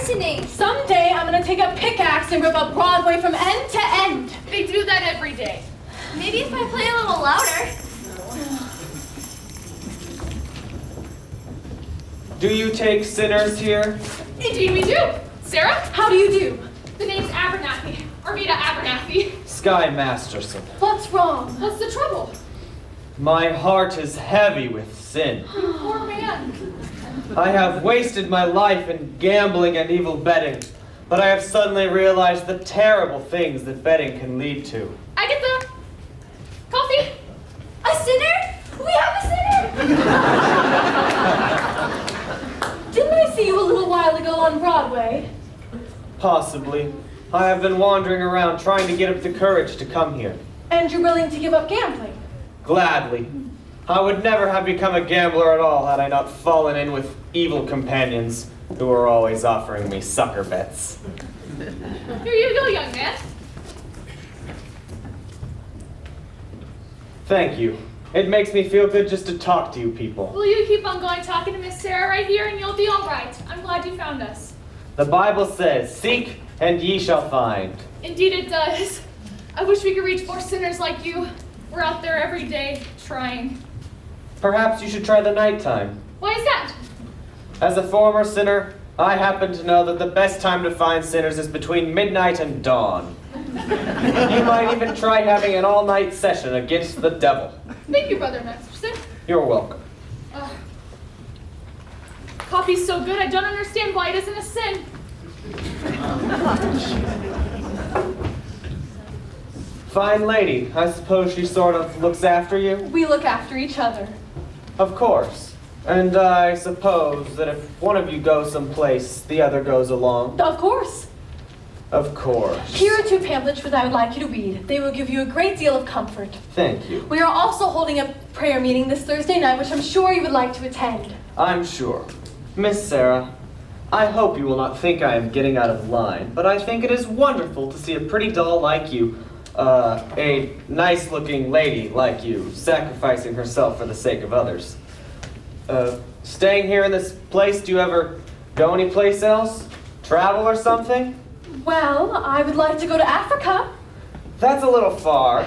larceny. Someday I'm gonna take a pickaxe and rip up Broadway from end to end. They do that every day. Maybe if I play a little louder. Do you take sinners here? Indeed we do. Sarah? How do you do? The name's Abernathy. Armida Abernathy. Sky Masterson. What's wrong? What's the trouble? My heart is heavy with sin. You poor man. I have wasted my life in gambling and evil betting, but I have suddenly realized the terrible things that betting can lead to. I get the coffee. A sinner? We have a sinner! Didn't I see you a little while ago on Broadway? Possibly. I have been wandering around trying to get up the courage to come here. And you're willing to give up gambling? Gladly. I would never have become a gambler at all had I not fallen in with evil companions who were always offering me sucker bets. Here you go, young man. Thank you. It makes me feel good just to talk to you people. Will you keep on going talking to Miss Sarah right here and you'll be all right. I'm glad you found us. The Bible says, "Seek and ye shall find." Indeed it does. I wish we could reach more sinners like you. We're out there every day trying. Perhaps you should try the nighttime. Why is that? As a former sinner, I happen to know that the best time to find sinners is between midnight and dawn. You might even try having an all-night session against the devil. Thank you, Brother Masterson. You're welcome. Coffee's so good, I don't understand why it isn't a sin. Fine lady. I suppose she sort of looks after you? We look after each other. Of course. And I suppose that if one of you goes someplace, the other goes along? Of course. Of course. Here are 2 pamphlets which I would like you to read. They will give you a great deal of comfort. Thank you. We are also holding a prayer meeting this Thursday night, which I'm sure you would like to attend. I'm sure. Miss Sarah, I hope you will not think I am getting out of line, but I think it is wonderful to see a pretty doll like you, a nice-looking lady like you, sacrificing herself for the sake of others. Staying here in this place, do you ever go anyplace else? Travel or something? Well, I would like to go to Africa. That's a little far,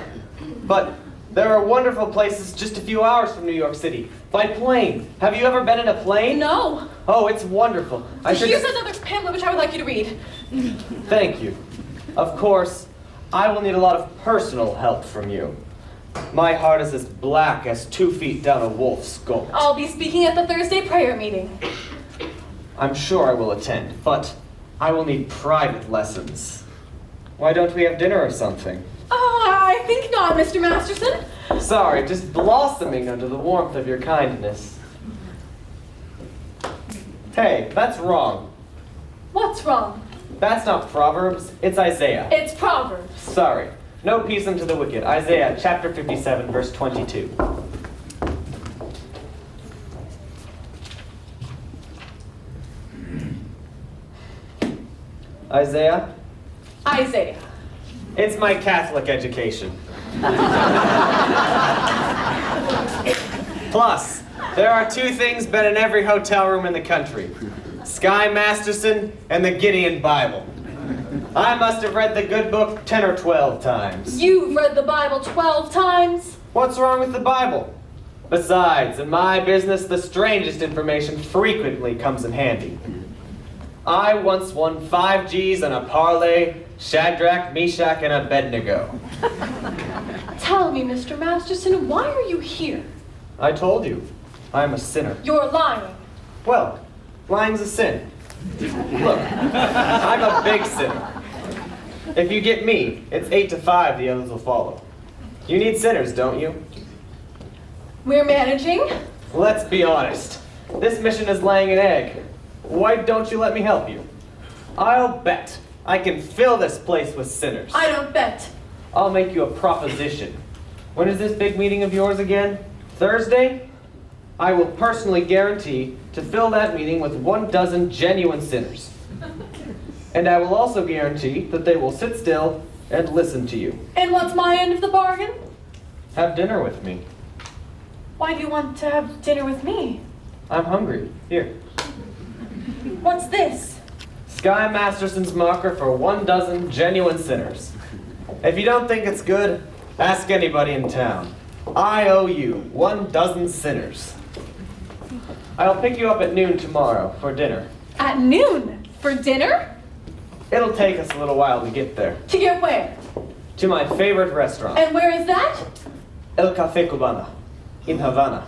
but there are wonderful places just a few hours from New York City. By plane. Have you ever been in a plane? No. Oh, it's wonderful. Here's another pamphlet which I would like you to read. Thank you. Of course, I will need a lot of personal help from you. My heart is as black as 2 feet down a wolf's gullet. I'll be speaking at the Thursday prayer meeting. I'm sure I will attend, but I will need private lessons. Why don't we have dinner or something? I think not, Mr. Masterson. Sorry, just blossoming under the warmth of your kindness. Hey, that's wrong. What's wrong? That's not Proverbs, it's Isaiah. It's Proverbs. Sorry. No peace unto the wicked. Isaiah chapter 57, verse 22. Isaiah? Isaiah. It's my Catholic education. Plus, there are 2 things been in every hotel room in the country. Sky Masterson and the Gideon Bible. I must have read the good book 10 or 12 times. You've read the Bible 12 times. What's wrong with the Bible? Besides, in my business, the strangest information frequently comes in handy. I once won 5 G's on a parlay, Shadrach, Meshach, and Abednego. Tell me, Mr. Masterson, why are you here? I told you, I'm a sinner. You're lying. Well, lying's a sin. Look, I'm a big sinner. If you get me, it's 8 to 5, the others will follow. You need sinners, don't you? We're managing. Let's be honest. This mission is laying an egg. Why don't you let me help you? I'll bet I can fill this place with sinners. I don't bet. I'll make you a proposition. When is this big meeting of yours again? Thursday? I will personally guarantee to fill that meeting with 12 genuine sinners. And I will also guarantee that they will sit still and listen to you. And what's my end of the bargain? Have dinner with me. Why do you want to have dinner with me? I'm hungry. Here. What's this? Sky Masterson's marker for 1 dozen genuine sinners. If you don't think it's good, ask anybody in town. I owe you 1 dozen sinners. I'll pick you up at noon tomorrow for dinner. At noon? For dinner? It'll take us a little while to get there. To get where? To my favorite restaurant, And where is that? El Café Cubana, in Havana.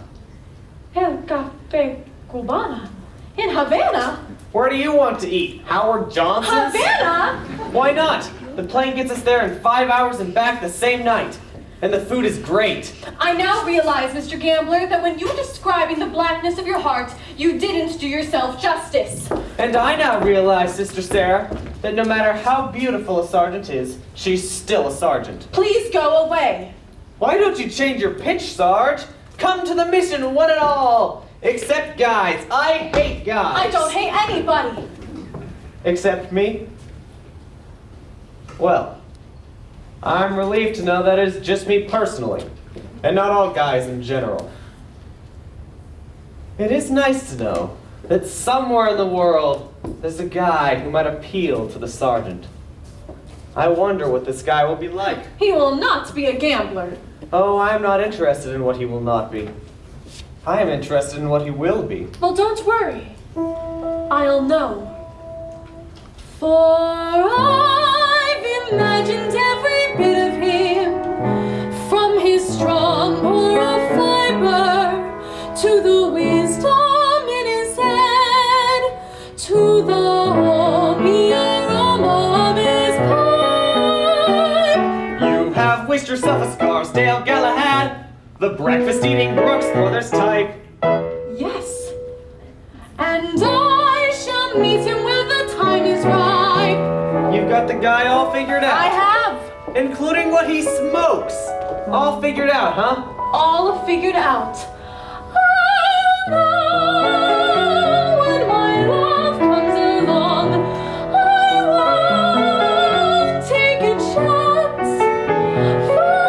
El Café Cubana. In Havana? Where do you want to eat? Howard Johnson's? Havana? Why not? The plane gets us there in 5 hours and back the same night. And the food is great. I now realize, Mr. Gambler, that when you were describing the blackness of your heart, you didn't do yourself justice. And I now realize, Sister Sarah, that no matter how beautiful a sergeant is, she's still a sergeant. Please go away. Why don't you change your pitch, Sarge? Come to the mission, one and all. Except guys. I hate guys. I don't hate anybody. Except me? Well, I'm relieved to know that it's just me personally, and not all guys in general. It is nice to know that somewhere in the world there's a guy who might appeal to the sergeant. I wonder what this guy will be like. He will not be a gambler. Oh, I am not interested in what he will not be. I am interested in what he will be. Well, don't worry. I'll know. For I've imagined every bit of him, from his strong moral fiber to the wisdom in his head, to the homey aroma of his pipe. You have wished yourself a Scarsdale Galahad, the breakfast-eating Brooks Brothers type. Yes, and I shall meet him when the time is right. You've got the guy all figured out. I have. Including what he smokes. All figured out, huh? All figured out. I'll know when my love comes along. I won't take a chance, for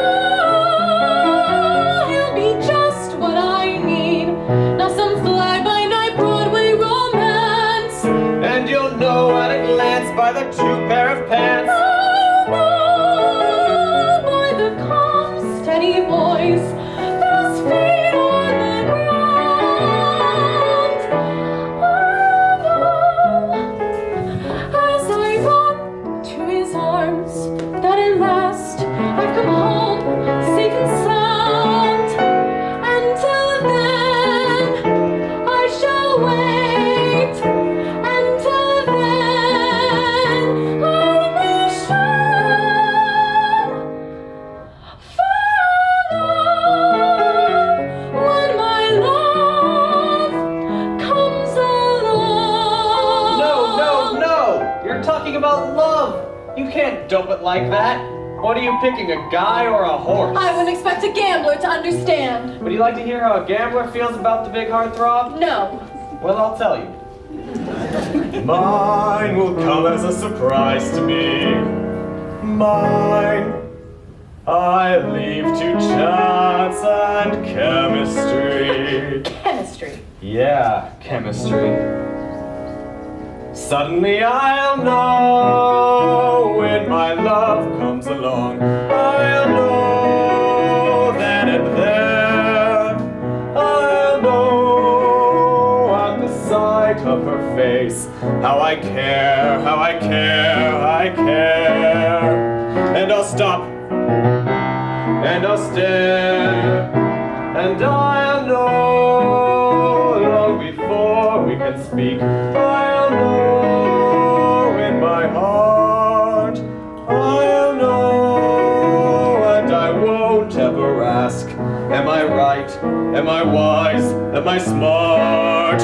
he'll be just what I need. Not some fly-by-night Broadway romance. And you'll know at a glance by the 2 pair of pants. I'll know by the calm, steady voice, those feet on the ground. I'll know as I run to his arms that at last I've come home safe and sound. Until then, I shall wait. Until then, I'll be sure. For when my love comes along. No. You're talking about love. You can't dope it like that. What are you picking, a guy or a horse? I wouldn't expect a gambler to understand. Would you like to hear how a gambler feels about the big heartthrob? No. Well, I'll tell you. Mine will come as a surprise to me. Mine. I leave to chance and chemistry. Chemistry. Yeah, chemistry. Suddenly I'll know when my love comes along. I'll know then and there. I'll know at the sight of her face how I care, how I care, I care. And I'll stop, and I'll stare, and I'll know long before we can speak. I'll know in my heart. I'll know, and I won't ever ask, am I right? Am I wise? Am I smart?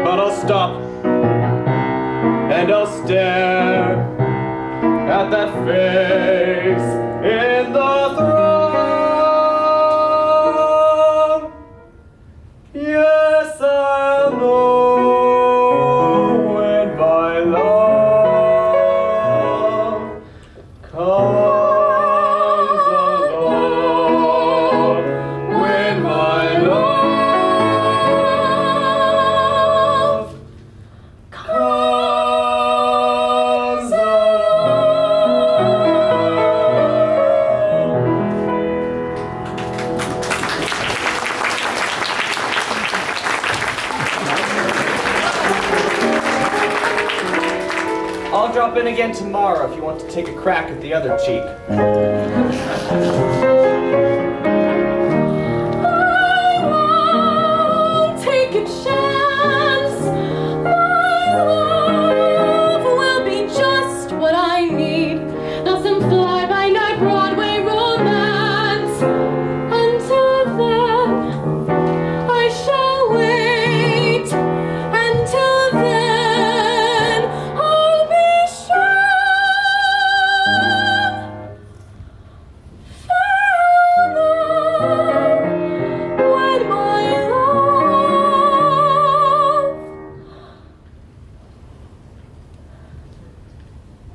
But I'll stop, and I'll stare at that face in the throng. Yes, I'll know when my love comes along. When my love comes I'll drop in again tomorrow if you want to take a crack at the other cheek. I won't take a chance. My love will be just what I need. Not some fly-by-night Broadway romance. Until then, I shall wait. Until then, I'll be strong. Farewell, when my love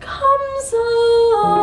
comes along.